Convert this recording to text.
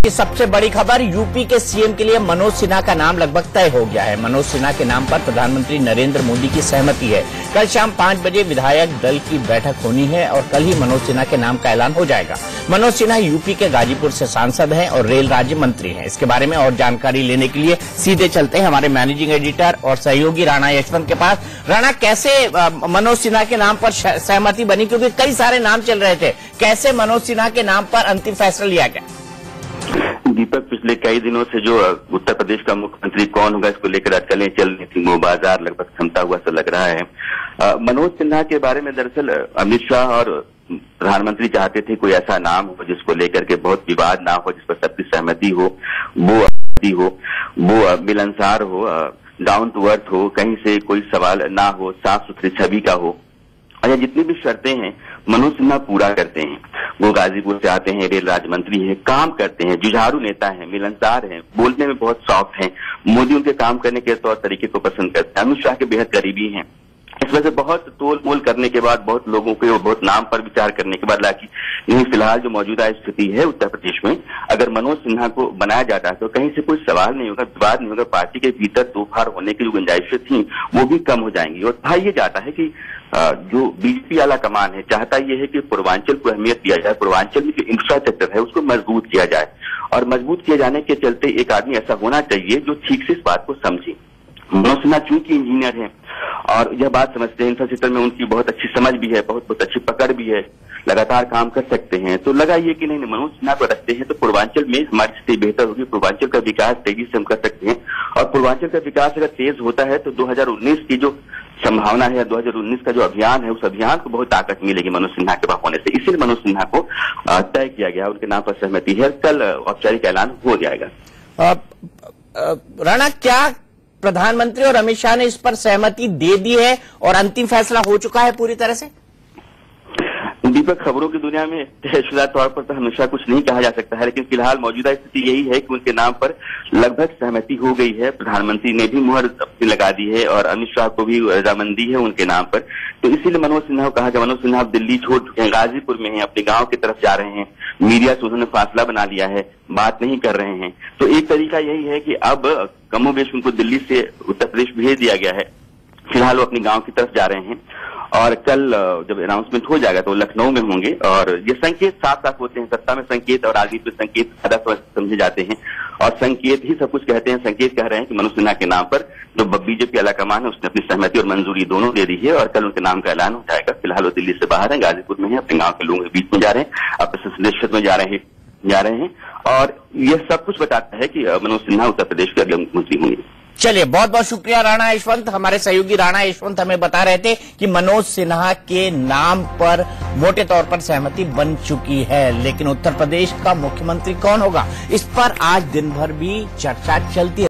की सबसे बड़ी खबर, यूपी के सीएम के लिए मनोज सिन्हा का नाम लगभग तय हो गया है। मनोज सिन्हा के नाम पर प्रधानमंत्री नरेंद्र मोदी की सहमति है। कल शाम 5 बजे विधायक दल की बैठक होनी है और कल ही मनोज सिन्हा के नाम का ऐलान हो जाएगा। मनोज सिन्हा यूपी के गाजीपुर से सांसद हैं और रेल राज्य मंत्री हैं। इसके बारे में और जानकारी लेने के लिए सीधे चलते हैं हमारे मैनेजिंग एडिटर और सहयोगी राणा यशवंत के पास। राणा, कैसे मनोज सिन्हा के नाम पर सहमति बनी, क्योंकि कई सारे नाम चल रहे थे, कैसे मनोज सिन्हा के नाम पर अंतिम फैसला लिया गया? दीपक, पिछले कई दिनों से जो उत्तर प्रदेश का मुख्यमंत्री कौन होगा इसको लेकर अटकलें चल रही थी, वो बाजार लगभग थमता हुआ सा लग रहा है। मनोज सिन्हा के बारे में दरअसल अमित शाह और प्रधानमंत्री चाहते थे कोई ऐसा नाम हो जिसको लेकर के बहुत विवाद ना हो, जिस पर सबकी सहमति हो, वो मिलनसार हो, डाउन टू अर्थ हो, कहीं से कोई सवाल ना हो, साफ सुथरी छवि का हो। और जितनी भी शर्तें हैं मनोज सिन्हा पूरा करते हैं। वो गाजीपुर से आते हैं, रेल राज्य मंत्री हैं, काम करते हैं, जुझारू नेता हैं, मिलनसार हैं, बोलने में बहुत सॉफ्ट हैं। मोदी उनके काम करने के तौर तरीके को पसंद करते हैं, अमित शाह के बेहद करीबी हैं। इस वजह से बहुत तोल मोल करने के बाद, बहुत लोगों के और बहुत नाम पर विचार करने के बाद लाकि नहीं, फिलहाल जो मौजूदा स्थिति है उत्तर प्रदेश में, अगर मनोज सिन्हा को बनाया जाता है तो कहीं से कोई सवाल नहीं होगा, विवाद नहीं होगा। पार्टी के भीतर तोफार होने की जो गुंजाइशें थी वो भी कम हो जाएंगी। और कहा यह जाता है कि जो बीजेपी आला कमान है चाहता यह है कि पूर्वांचल को अहमियत दिया जाए, पूर्वांचल में जो इंफ्रास्ट्रक्चर है उसको मजबूत किया जाए। और मजबूत किए जाने के चलते एक आदमी ऐसा होना चाहिए जो ठीक से इस बात को समझे। मनोज सिन्हा चूंकि इंजीनियर हैं और यह बात समझते हैं, इंफ्रास्ट्रक्चर में उनकी बहुत अच्छी समझ भी है, बहुत अच्छी पकड़ भी है, लगातार काम कर सकते हैं, तो लगा ये कि नहीं मनोज सिन्हा को रखते हैं तो पूर्वांचल में हमारी स्थिति बेहतर होगी, पूर्वांचल का विकास तेजी से हम कर सकते हैं। और पूर्वांचल का विकास अगर तेज होता है तो 2019 की जो संभावना है, 2019 का जो अभियान है, उस अभियान को बहुत ताकत मिलेगी मनोज सिन्हा के वहां होने से। इसीलिए मनोज सिन्हा को तय किया गया, उनके नाम पर सहमति है, कल औपचारिक ऐलान हो जाएगा। राणा, क्या प्रधानमंत्री और अमित शाह ने इस पर सहमति दे दी है और अंतिम फैसला हो चुका है पूरी तरह से? दीपक, खबरों की दुनिया में तहसीलदार तौर पर तो हमेशा कुछ नहीं कहा जा सकता है, लेकिन फिलहाल मौजूदा स्थिति यही है कि उनके नाम पर लगभग सहमति हो गई है। प्रधानमंत्री ने भी मुहर अपनी लगा दी है और अमित शाह को भी रजामंदी है उनके नाम पर। तो इसीलिए मनोज सिन्हा को कहा कि मनोज सिन्हा दिल्ली छोड़ चुके हैं, गाजीपुर में हैं, अपने गांव की तरफ जा रहे हैं, मीडिया से उन्होंने फासला बना लिया है, बात नहीं कर रहे हैं। तो एक तरीका यही है कि अब कमोबेश उनको दिल्ली से उत्तर प्रदेश भेज दिया गया है। फिलहाल वो अपने गांव की तरफ जा रहे हैं और कल जब अनाउंसमेंट हो जाएगा तो लखनऊ में होंगे। और ये संकेत साफ साफ होते हैं, सत्ता में संकेत और राजनीति में संकेत ज्यादा समझे जाते हैं और संकेत ही सब कुछ कहते हैं। संकेत कह रहे हैं कि मनोज सिन्हा के नाम पर जो बीजेपी आलाकमान है उसने अपनी सहमति और मंजूरी दोनों दे दी है और कल उनके नाम का ऐलान हो जाएगा। फिलहाल वो दिल्ली से बाहर है, गाजीपुर में है, अपने गाँव के लोगों के बीच में जा रहे हैं, अपने संसदीय क्षेत्र में जा रहे हैं और यह सब कुछ बताता है कि मनोज सिन्हा उत्तर प्रदेश के अगले मुख्यमंत्री होंगे। चलिए, बहुत बहुत शुक्रिया राणा यशवंत। हमारे सहयोगी राणा यशवंत हमें बता रहे थे कि मनोज सिन्हा के नाम पर मोटे तौर पर सहमति बन चुकी है, लेकिन उत्तर प्रदेश का मुख्यमंत्री कौन होगा इस पर आज दिन भर भी चर्चा चलती है।